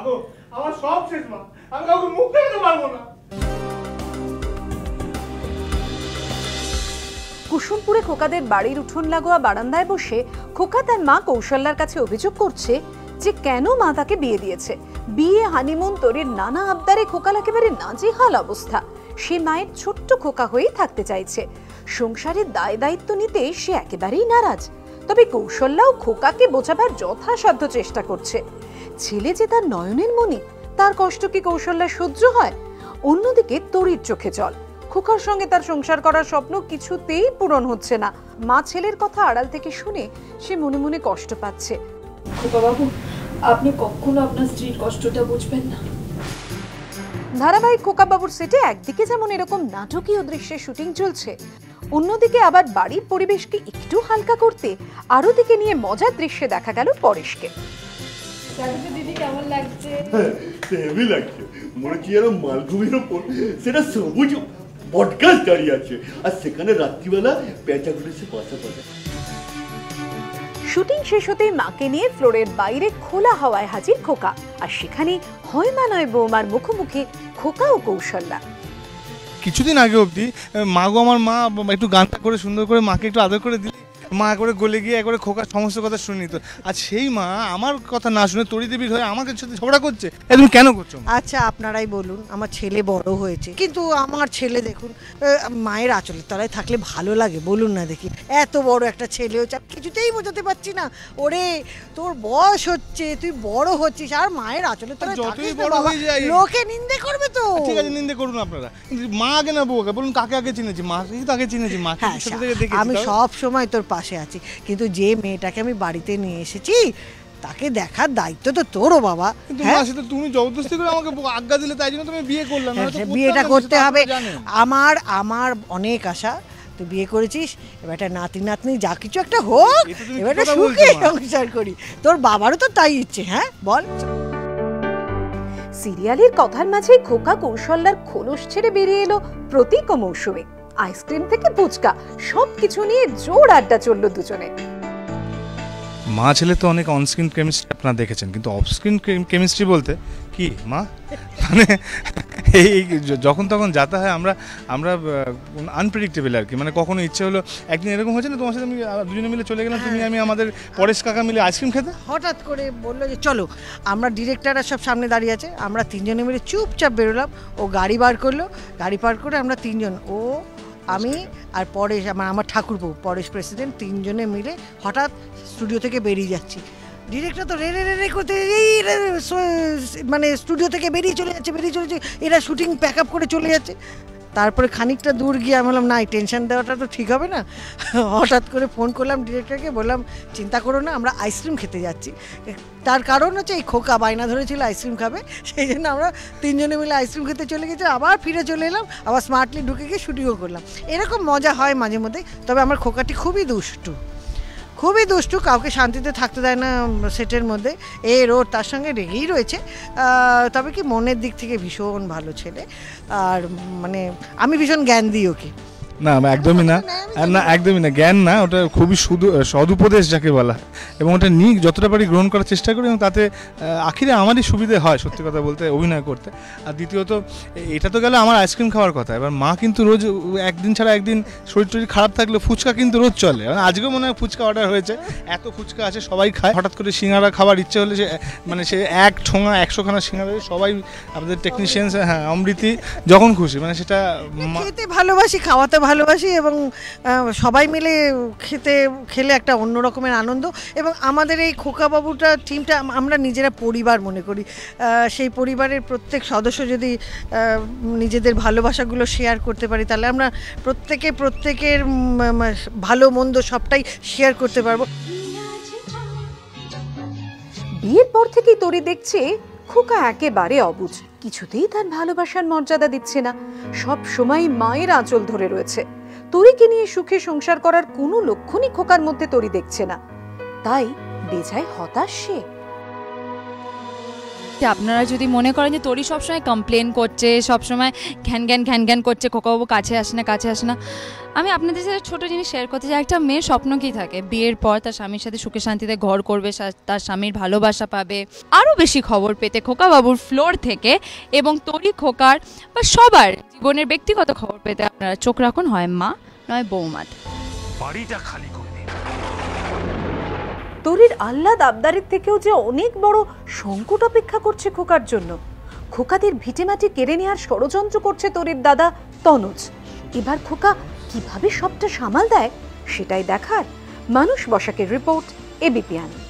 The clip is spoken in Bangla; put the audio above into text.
গো, আমার সব শেষ মা, আমি কাউকে মুখ দেখাতে পারবো না। কুসুমপুরে খোকাদের বাড়ির উঠোন লাগোয়া বারান্দায় বসে খোকা তার মা কৌশল্যার কাছে অভিযোগ করছে যে কেন মা তাকে বিয়ে দিয়েছে। বিয়ে, হানিমুন, তরির নানা আবদারে খোকার একেবারে নাজেহাল অবস্থা। সে মায়ের ছোট্ট খোকা হয়েই থাকতে চাইছে। সংসারের দায় দায়িত্ব নিতে সে একেবারেই নারাজ। তবে কৌশল্যাও খোকাকে বোঝাবার যথাসাধ্য চেষ্টা করছে। ছেলে যে তার নয়নের মণি, তার কষ্ট কি কৌশল্যা সহ্য হয়? অন্যদিকে তরির চোখে জল। খোকার সঙ্গে তার সংসার করার স্বপ্ন কিছুতেই পূরণ হচ্ছে না। মা ছেলের কথা আড়াল থেকে শুনে সে মনে মনে কষ্ট পাচ্ছে। খোকা বাবু, আপনি কখনো আপনার স্ত্রীর কষ্টটা বুঝবেন না। ধারাবাহিক খোকা বাবুর সেটে একদিকে যেমন এরকম নাটকীয় দৃশ্যের শুটিং চলছে, অন্যদিকে আবার বাড়ির পরিবেশকে একটু হালকা করতে আরো দিকে নিয়ে মজার দৃশ্যে দেখা গেল পরেশকে। দিদি কেমন লাগছে? হেভি লাগছে, মনে হচ্ছে যেন মালভূমির ওপর সেটা সবুজ বটগাছ দাঁড়িয়ে আছে, আর সেখানে রাত্রিবেলা পেঁচাগুলো সে বাসা বাঁধে। শুটিং শেষ হতেই মাকে নিয়ে ফ্লোরের বাইরে খোলা হাওয়ায় হাজির খোকা, আর সেখানে হয় মা নয় বৌমার মুখোমুখি খোকা ও কৌশল্যা। কিছুদিন আগে অবধি মা গো আমার মা একটু গানটা করে সুন্দর করে মাকে একটু আদর করে দিলে মা একবারে গলে গিয়ে একবারে খোকার সমস্ত কথা শুনে নিত। আর সেই মা আমার কথা না শুনে তরি দেবীর হয়ে আমাকে সাথে ঝগড়া করছে। তুমি কেন করছো? আচ্ছা আপনারাই বলুন, আমার ছেলে বড় হয়েছে, কিন্তু আমার ছেলে দেখুন মায়ের আঁচলের তলায় থাকলে ভালো লাগে বলুন না দেখি। এত বড় একটা ছেলে হচ্ছে, কিছুতেই বোঝাতে পারছি না। ওরে তোর বয়স হচ্ছে, তুই বড় হচ্ছিস, আর মায়ের আঁচলের তলায় যতই বড় হয়ে যায় লোকে নিন্দে করবে তো। ঠিক আছে, নিন্দে করুন আপনারা, মা আগে না বউকে বলুন। কাকে আগে চিনেছি? মাকেই তো আগে চিনেছি। মা আমি সব সময় তোর পাশে আছি, কিন্তু যে মেয়েটাকে আমি বাড়িতে নিয়ে এসেছি তাকে দেখার দায়িত্ব তো তোরও বাবা। কিন্তু মা, সেটা তুমি জবরদস্তি করে আমাকে আজ্ঞা দিলে, তাই জন্য তুমি বিয়ে করলে না। বিয়েটা করতে হবে। আমার অনেক আশা, তুই বিয়ে করেছিস, এবার একটা নাতি নাতনি যা কিছু একটা হোক, এবার সুখে সংসার করি। তোর বাবারও তো তাই ইচ্ছে। হ্যাঁ বল। সিরিয়ালের কথার মাঝে খোকা কৌশল্যার খোলস ছেড়ে বেরিয়ে এলো প্রতীক ও মৌসুমী। আইসক্রিম থেকে ফুচকা সবকিছু নিয়ে জোর আড্ডা চললো দুজনে। মা ছেলে তো অনেক অনস্ক্রিন কেমিস্ট্রি আপনারা দেখেছেন, কিন্তু অফস্ক্রিন কেমিস্ট্রি বলতে কি মা, মানে এই যখন তখন যাতা হয়, আমরা আনপ্রেডিক্টেবল আর কি। মানে কখনো ইচ্ছে হলো, একদিন এরকম হয়েছে না তোমার সাথে আমি দুজনে মিলে চলে গেলাম, তুমি আমি আমাদের পরেশ কাকা মিলে আইসক্রিম খেতে। হঠাৎ করে বললো যে চলো, আমরা ডিরেক্টররা সব সামনে দাঁড়িয়ে আছে, আমরা তিনজনে মিলে চুপচাপ বেরোলাম। ও গাড়ি বার করলো, গাড়ি পার করে আমরা তিনজন, ও আমি আর পরেশ, আমার ঠাকুরপো পরেশ প্রেসিডেন্ট, তিনজনে মিলে হঠাৎ স্টুডিও থেকে বেরিয়ে যাচ্ছি। ডিরেক্টর তো রে রে রে করতে মানে স্টুডিও থেকে বেরিয়ে চলে যাচ্ছে, এরা শুটিং প্যাক আপ করে চলে যাচ্ছে। তারপরে খানিকটা দূর গিয়ে আমি বললাম না, এই টেনশন দেওয়াটা তো ঠিক হবে না। হঠাৎ করে ফোন করলাম ডিরেক্টরকে, বললাম চিন্তা করো না, আমরা আইসক্রিম খেতে যাচ্ছি। তার কারণ হচ্ছে এই খোকা বায়না ধরেছিল আইসক্রিম খাবে, সেই জন্য আমরা তিনজনে মিলে আইসক্রিম খেতে চলে গেছি। আবার ফিরে চলে এলাম, আবার স্মার্টলি ঢুকে গিয়ে শুটিংও করলাম। এরকম মজা হয় মাঝে মধ্যে। তবে আমার খোকাটি খুবই দুষ্টু, কাউকে শান্তিতে থাকতে দেয় না সেটের মধ্যে। ওর তার সঙ্গে রেগেই রয়েছে। তবে কি মনের দিক থেকে ভীষণ ভালো ছেলে, আর মানে আমি ভীষণ জ্ঞান দিই ওকে। না একদমই না, একদমই না, জ্ঞান না, ওটা খুবই সদুপদেশ যাকে বলা, এবং ওটা নিয়ে যতটা পারি গ্রহণ করার চেষ্টা করি, এবং তাতে আখিরে আমারই সুবিধে হয় সত্যি কথা বলতে, অভিনয় করতে। আর দ্বিতীয়ত এটা তো গেল আমার আইসক্রিম খাওয়ার কথা। এবার মা কিন্তু রোজ একদিন ছাড়া একদিন শরীর খারাপ থাকলে ফুচকা কিন্তু রোজ চলে। আজকেও মনে হয় ফুচকা অর্ডার হয়েছে, এত ফুচকা আছে সবাই খায়। হঠাৎ করে সিঙ্গারা খাবার ইচ্ছে হলে মানে সে এক ঠোঙা 100খানা সিঙ্গারা সবাই আমাদের টেকনিশিয়ান, হ্যাঁ অমৃতি, যখন খুশি, মানে সেটা খেতে ভালোবাসি, খাওয়াতে ভালোবাসি, এবং সবাই মিলে খেলে একটা অন্য রকমের আনন্দ। এবং আমাদের এই খোকাবাবুটা টিমটা আমরা নিজেরা পরিবার মনে করি। সেই পরিবারের প্রত্যেক সদস্য যদি নিজেদের ভালোবাসাগুলো শেয়ার করতে পারি, তাহলে আমরা প্রত্যেকের ভালো মন্দ সবটাই শেয়ার করতে পারবো। বিয়ের পর থেকেই তরি দেখছে খোকা একেবারে অবুঝ, কিছুতেই তার ভালোবাসার মর্যাদা দিচ্ছে না, সব সময় মায়ের আঁচল ধরে রয়েছে। তরিকে নিয়ে সুখে সংসার করার কোনো লক্ষণই খোকার মধ্যে তরি দেখছে না, তাই বেজায় হতাশ সে। যে আপনারা যদি মনে করেন যে তরি সবসময় কমপ্লেন করছে, সবসময় ঘ্যান ঘ্যান করছে, খোকাবাবু কাছে আসে না, আমি আপনাদের সাথে ছোটো জিনিস শেয়ার করতে চাই। একটা মেয়ের স্বপ্ন কী থাকে? বিয়ের পর তার স্বামীর সাথে সুখে শান্তিতে ঘর করবে, তার স্বামীর ভালোবাসা পাবে। আরও বেশি খবর পেতে খোকাবাবুর ফ্লোর থেকে এবং তরি, খোকার বা সবার জীবনের ব্যক্তিগত খবর পেতে আপনারা চোখ রাখুন হয় মা নয় বৌমাতে। বাড়িটা খালি করে দিন। তরির আহ্লাদ আবদারের থেকেও যে অনেক বড় সংকট অপেক্ষা করছে খোকার জন্য। খোকাদের ভিটেমাটি কেড়ে নেওয়ার ষড়যন্ত্র করছে তরির দাদা তনুজ। এবার খোকা কিভাবে সবটা সামাল দেয় সেটাই দেখার। মানুষ বসাকের রিপোর্ট, এবিপি আনন্দ।